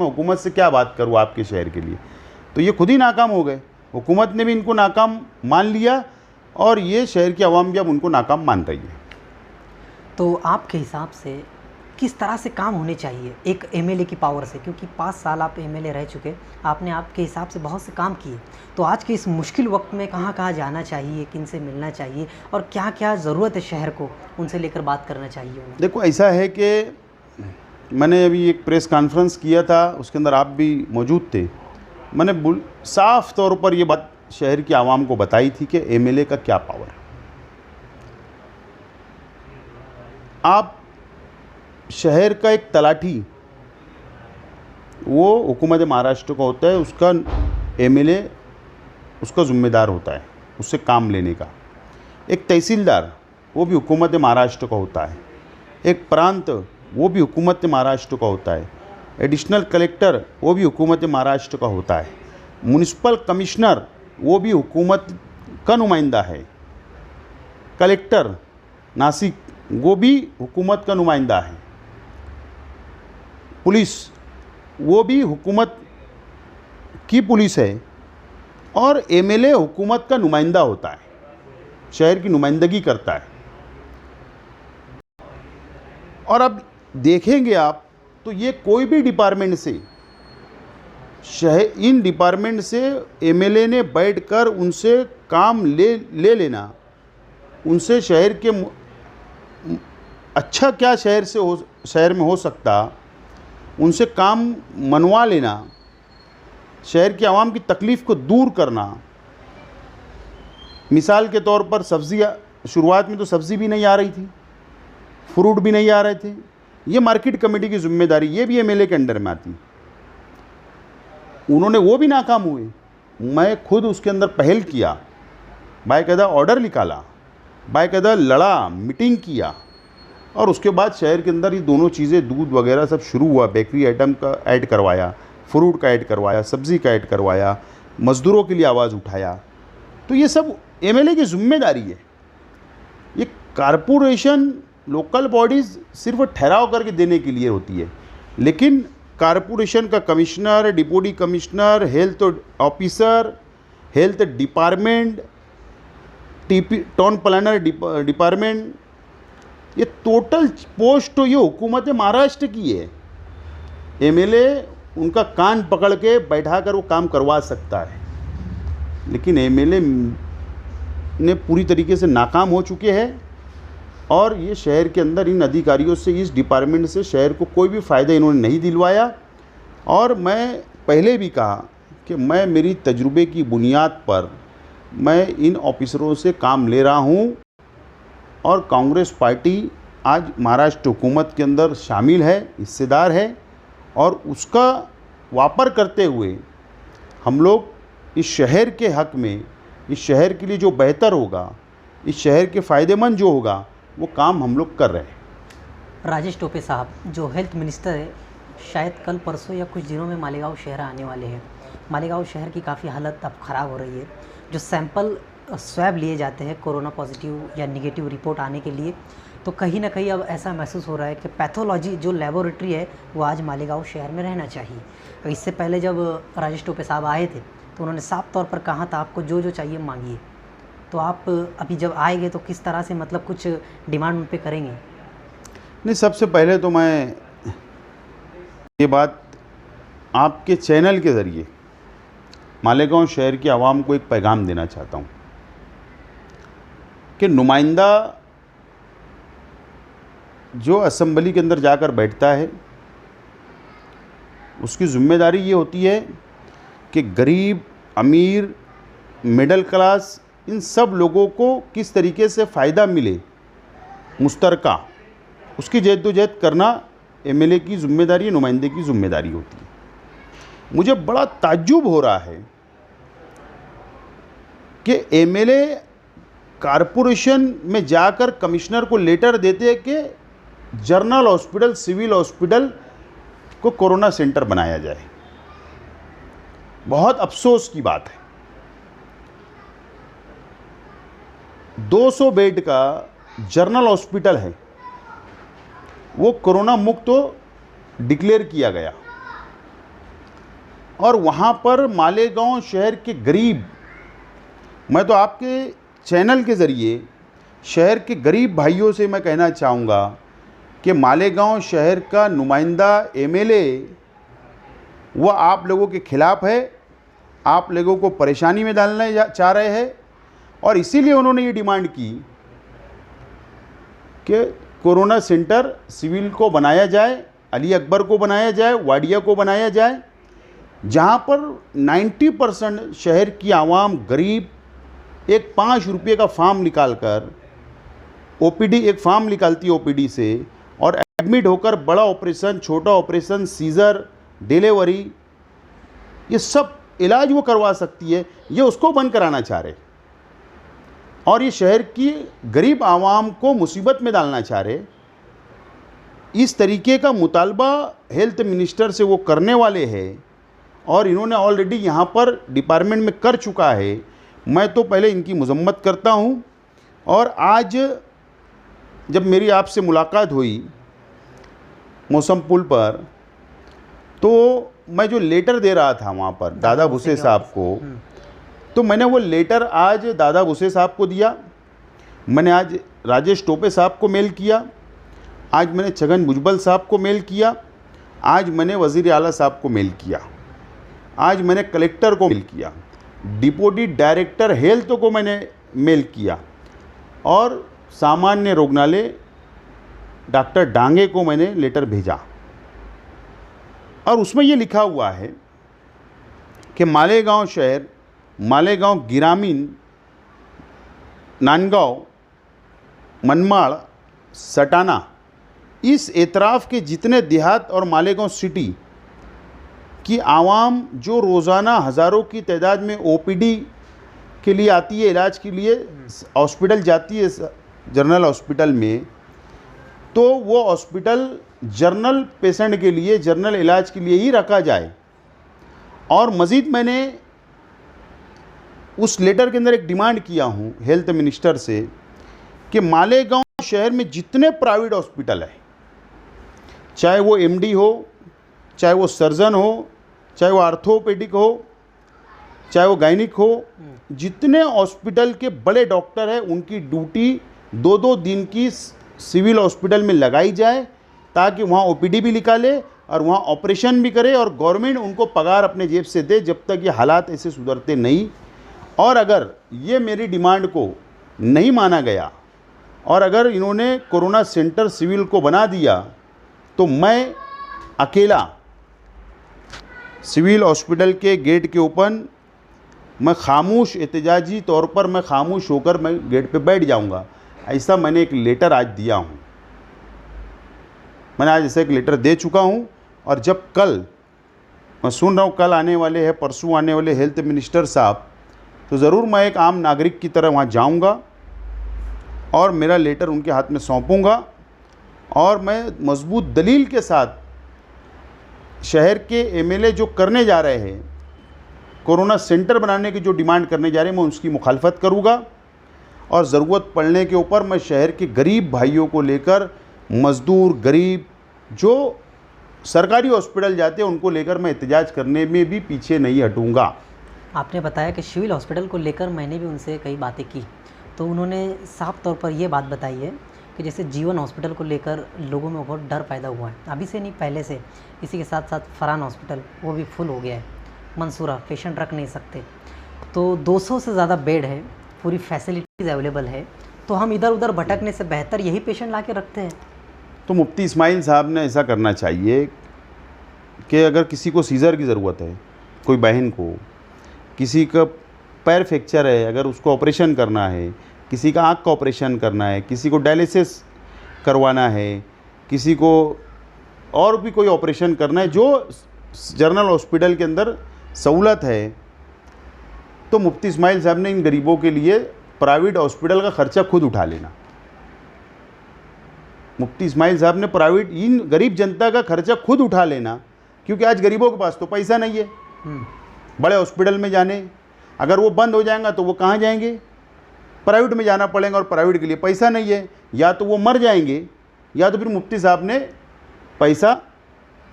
मैं हुकूमत से क्या बात करूँ आपके शहर के लिए। तो ये खुद ही नाकाम हो गए, हुकूमत ने भी इनको नाकाम मान लिया और ये शहर की आवाम भी अब उनको नाकाम मान रही है। तो आपके हिसाब से किस तरह से काम होने चाहिए एक एमएलए की पावर से, क्योंकि 5 साल आप एमएलए रह चुके, आपने आपके हिसाब से बहुत से काम किए, तो आज के इस मुश्किल वक्त में कहाँ कहाँ जाना चाहिए, किन से मिलना चाहिए और क्या क्या ज़रूरत है शहर को, उनसे लेकर बात करना चाहिए उन्हें? देखो, ऐसा है कि मैंने अभी एक प्रेस कॉन्फ्रेंस किया था, उसके अंदर आप भी मौजूद थे। मैंने साफ तौर पर ये बात शहर की आवाम को बताई थी कि एमएलए का क्या पावर है। आप शहर का एक तलाठी, वो हुकूमत महाराष्ट्र का होता है, उसका एमएलए उसका ज़िम्मेदार होता है उससे काम लेने का। एक तहसीलदार, वो भी हुकूमत महाराष्ट्र का होता है। एक प्रांत, वो भी हुकूमत महाराष्ट्र का होता है। एडिशनल कलेक्टर, वो भी हुकूमत महाराष्ट्र का होता है। म्युनिसिपल कमिश्नर, वो भी हुकूमत का नुमाइंदा है। कलेक्टर नासिक, वो भी हुकूमत का नुमाइंदा है। पुलिस, वो भी हुकूमत की पुलिस है। और एमएलए हुकूमत का नुमाइंदा होता है, शहर की नुमाइंदगी करता है। और अब देखेंगे आप तो ये कोई भी डिपार्टमेंट से, इन डिपार्टमेंट से एमएलए ने बैठकर उनसे काम ले लेना, उनसे शहर के अच्छा क्या शहर में हो सकता, उनसे काम मनवा लेना, शहर की आवाम की तकलीफ़ को दूर करना। मिसाल के तौर पर सब्ज़ियाँ, शुरुआत में तो सब्ज़ी भी नहीं आ रही थी, फ्रूट भी नहीं आ रहे थे, ये मार्केट कमेटी की जिम्मेदारी, ये भी एमएलए के अंडर में आती। उन्होंने वो भी नाकाम हुए। मैं खुद उसके अंदर पहल किया, बाकायदा ऑर्डर निकाला, बाकायदा लड़ा, मीटिंग किया और उसके बाद शहर के अंदर ये दोनों चीज़ें, दूध वगैरह सब शुरू हुआ। बेकरी आइटम का ऐड करवाया, फ्रूट का ऐड करवाया, सब्ज़ी का ऐड करवाया, मज़दूरों के लिए आवाज़ उठाया। तो ये सब एमएलए की जिम्मेदारी है। ये कारपोरेशन, लोकल बॉडीज़ सिर्फ ठहराव करके देने के लिए होती है, लेकिन कारपोरेशन का commissioner, deputy commissioner, health officer, health department, town planner department, ये टोटल पोस्ट तो ये हुकूमत महाराष्ट्र की है। एमएलए उनका कान पकड़ के बैठा कर वो काम करवा सकता है, लेकिन एमएलए ने पूरी तरीके से नाकाम हो चुके हैं। और ये शहर के अंदर इन अधिकारियों से, इस डिपार्टमेंट से शहर को कोई भी फ़ायदा इन्होंने नहीं दिलवाया। और मैं पहले भी कहा कि मैं मेरी तजुर्बे की बुनियाद पर मैं इन ऑफिसरों से काम ले रहा हूँ। और कांग्रेस पार्टी आज महाराष्ट्र हुकूमत के अंदर शामिल है, हिस्सेदार है, और उसका वापर करते हुए हम लोग इस शहर के हक़ में, इस शहर के लिए जो बेहतर होगा, इस शहर के फ़ायदेमंद जो होगा, वो काम हम लोग कर रहे हैं। राजेश टोपे साहब जो हेल्थ मिनिस्टर है, शायद कल परसों या कुछ दिनों में मालेगांव शहर आने वाले हैं। मालेगांव शहर की काफ़ी हालत अब ख़राब हो रही है। जो सैंपल स्वैब लिए जाते हैं कोरोना पॉजिटिव या निगेटिव रिपोर्ट आने के लिए, तो कहीं ना कहीं अब ऐसा महसूस हो रहा है कि पैथोलॉजी जो लेबोरेटरी है वो आज मालेगांव शहर में रहना चाहिए। इससे पहले जब राजेश टोपे साहब आए थे तो उन्होंने साफ तौर पर कहा था आपको जो जो चाहिए मांगिए। तो आप अभी जब आएंगे तो किस तरह से, मतलब कुछ डिमांड उन पे करेंगे? नहीं, सबसे पहले तो मैं ये बात आपके चैनल के ज़रिए मालेगांव शहर की आवाम को एक पैगाम देना चाहता हूँ कि नुमाइंदा जो असेंबली के अंदर जाकर बैठता है, उसकी ज़िम्मेदारी ये होती है कि गरीब, अमीर, मिडिल क्लास, इन सब लोगों को किस तरीके से फ़ायदा मिले, मुश्तरका, उसकी जद्दोजहद करना एमएलए की ज़िम्मेदारी, नुमाइंदे की ज़िम्मेदारी होती है। मुझे बड़ा ताज्जुब हो रहा है कि एमएलए कारपोरेशन में जाकर कमिश्नर को लेटर देते हैं कि जनरल हॉस्पिटल, सिविल हॉस्पिटल को कोरोना सेंटर बनाया जाए। बहुत अफसोस की बात है। 200 बेड का जनरल हॉस्पिटल है, वो कोरोना मुक्त तो डिक्लेयर किया गया, और वहाँ पर मालेगांव शहर के गरीब, मैं तो आपके चैनल के ज़रिए शहर के गरीब भाइयों से मैं कहना चाहूँगा कि मालेगांव शहर का नुमाइंदा एमएलए वह आप लोगों के खिलाफ़ है, आप लोगों को परेशानी में डालना चाह रहे हैं, और इसीलिए उन्होंने ये डिमांड की कि कोरोना सेंटर सिविल को बनाया जाए, अली अकबर को बनाया जाए, वाडिया को बनाया जाए, जहाँ पर 90% शहर की आवाम गरीब एक 5 रुपये का फॉर्म निकाल कर ओपीडी, एक फॉर्म निकालती है ओपीडी से, और एडमिट होकर बड़ा ऑपरेशन, छोटा ऑपरेशन, सीज़र, डिलीवरी, ये सब इलाज वो करवा सकती है। ये उसको बंद कराना चाह रहे, और ये शहर की गरीब आवाम को मुसीबत में डालना चाह रहे। इस तरीके का मुतालबा हेल्थ मिनिस्टर से वो करने वाले हैं, और इन्होंने ऑलरेडी यहाँ पर डिपार्टमेंट में कर चुका है। मैं तो पहले इनकी मजम्मत करता हूँ, और आज जब मेरी आपसे मुलाकात हुई मौसम पुल पर, तो मैं जो लेटर दे रहा था वहाँ पर दादा भुसे साहब को, तो मैंने वो लेटर आज दादा भुसे साहब को दिया, मैंने आज राजेश टोपे साहब को मेल किया, आज मैंने छगन भुजबल साहब को मेल किया, आज मैंने वज़ीर आला साहब को मेल किया, आज मैंने कलेक्टर को मेल किया, डिप्टी डायरेक्टर हेल्थ को मैंने मेल किया, और सामान्य रुग्णालय डॉक्टर डांगे को मैंने लेटर भेजा। और उसमें ये लिखा हुआ है कि मालेगांव शहर, मालेगांव ग्रामीण, नांदगांव, मनमाड़, सटाना, इस एतराफ़ के जितने देहात और मालेगांव सिटी की आवाम जो रोज़ाना हज़ारों की तादाद में ओपीडी के लिए आती है, इलाज के लिए हॉस्पिटल जाती है जनरल हॉस्पिटल में, तो वो हॉस्पिटल जनरल पेशेंट के लिए, जनरल इलाज के लिए ही रखा जाए। और मज़ीद मैंने उस लेटर के अंदर एक डिमांड किया हूँ हेल्थ मिनिस्टर से कि मालेगांव शहर में जितने प्राइवेट हॉस्पिटल है, चाहे वो एमडी हो, चाहे वो सर्जन हो, चाहे वो आर्थोपेडिक हो, चाहे वो गायनिक हो, जितने हॉस्पिटल के बड़े डॉक्टर हैं उनकी ड्यूटी 2-2 दिन की सिविल हॉस्पिटल में लगाई जाए, ताकि वहाँ ओपीडी भी निकाले और वहाँ ऑपरेशन भी करे, और गवर्नमेंट उनको पगार अपने जेब से दे जब तक ये हालात ऐसे सुधरते नहीं। और अगर ये मेरी डिमांड को नहीं माना गया, और अगर इन्होंने कोरोना सेंटर सिविल को बना दिया, तो मैं अकेला सिविल हॉस्पिटल के गेट के ऊपर मैं खामोश, एहतजाजी तौर पर मैं खामोश होकर मैं गेट पे बैठ जाऊंगा। ऐसा मैंने एक लेटर आज दिया हूं, मैंने आज ऐसा एक लेटर दे चुका हूं। और जब कल मैं सुन रहा हूं कल आने वाले हैं, परसों आने वाले हेल्थ मिनिस्टर साहब, तो ज़रूर मैं एक आम नागरिक की तरह वहां जाऊंगा और मेरा लेटर उनके हाथ में सौंपूंगा, और मैं मजबूत दलील के साथ शहर के एमएलए जो करने जा रहे हैं, कोरोना सेंटर बनाने की जो डिमांड करने जा रहे हैं, मैं उसकी मुखालफत करूँगा। और ज़रूरत पड़ने के ऊपर मैं शहर के गरीब भाइयों को लेकर, मज़दूर, गरीब जो सरकारी हॉस्पिटल जाते हैं, उनको लेकर मैं एहतजाज करने में भी पीछे नहीं हटूँगा। आपने बताया कि सिविल हॉस्पिटल को लेकर मैंने भी उनसे कई बातें की, तो उन्होंने साफ तौर पर ये बात बताई है कि जैसे जीवन हॉस्पिटल को लेकर लोगों में बहुत डर पैदा हुआ है, अभी से नहीं पहले से। इसी के साथ साथ फरहान हॉस्पिटल वो भी फुल हो गया है, मंसूरा पेशेंट रख नहीं सकते, तो 200 से ज़्यादा बेड है, पूरी फैसिलिटीज़ अवेलेबल है, तो हम इधर उधर भटकने से बेहतर यही पेशेंट ला के रखते हैं। तो मुफ्ती इस्माइल साहब ने ऐसा करना चाहिए कि अगर किसी को सीज़र की ज़रूरत है, कोई बहन को, किसी का पैर फ्रैक्चर है, अगर उसको ऑपरेशन करना है, किसी का आँख का ऑपरेशन करना है, किसी को डायलिसिस करवाना है, किसी को और भी कोई ऑपरेशन करना है, जो जनरल हॉस्पिटल के अंदर सहूलत है, तो मुफ्ती इस्माइल साहब ने इन गरीबों के लिए प्राइवेट हॉस्पिटल का खर्चा खुद उठा लेना। मुफ्ती इस्माइल साहब ने प्राइवेट, इन गरीब जनता का खर्चा खुद उठा लेना, क्योंकि आज गरीबों के पास तो पैसा नहीं है बड़े हॉस्पिटल में जाने। अगर वो बंद हो जाएगा तो वो कहाँ जाएंगे? प्राइवेट में जाना पड़ेगा, और प्राइवेट के लिए पैसा नहीं है, या तो वो मर जाएंगे, या तो फिर मुफ्ती साहब ने पैसा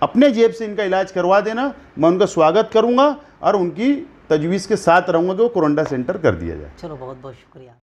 अपने जेब से इनका इलाज करवा देना, मैं उनका स्वागत करूंगा और उनकी तजवीज़ के साथ रहूंगा कि वो कोरोना सेंटर कर दिया जाए। चलो, बहुत बहुत शुक्रिया।